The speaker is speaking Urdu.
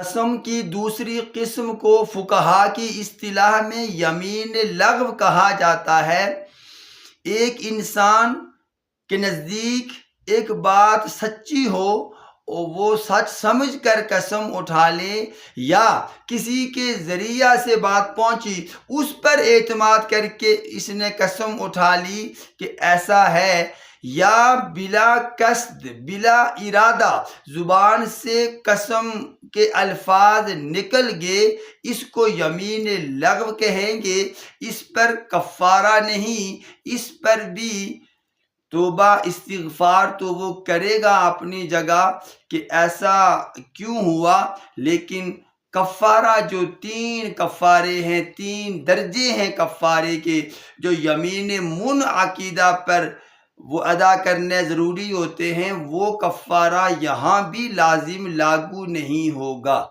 قسم کی دوسری قسم کو فقہا کی اصطلاح میں یمین لغو کہا جاتا ہے۔ ایک انسان کے نزدیک ایک بات سچی ہو اور وہ سچ سمجھ کر قسم اٹھا لے، یا کسی کے ذریعہ سے بات پہنچی، اس پر اعتماد کر کے اس نے قسم اٹھا لی کہ ایسا ہے، یا بلا قصد بلا ارادہ زبان سے قسم کے الفاظ نکل گئے، اس کو یمین لغو کہیں گے۔ اس پر کفارہ نہیں، اس پر بھی توبہ استغفار تو وہ کرے گا اپنی جگہ کہ ایسا کیوں ہوا، لیکن کفارہ جو 3 کفارے ہیں، 3 درجے ہیں کفارے کے، جو یمین منعقدہ پر وہ ادا کرنے ضروری ہوتے ہیں، وہ کفارہ یہاں بھی لازم لاگو نہیں ہوگا۔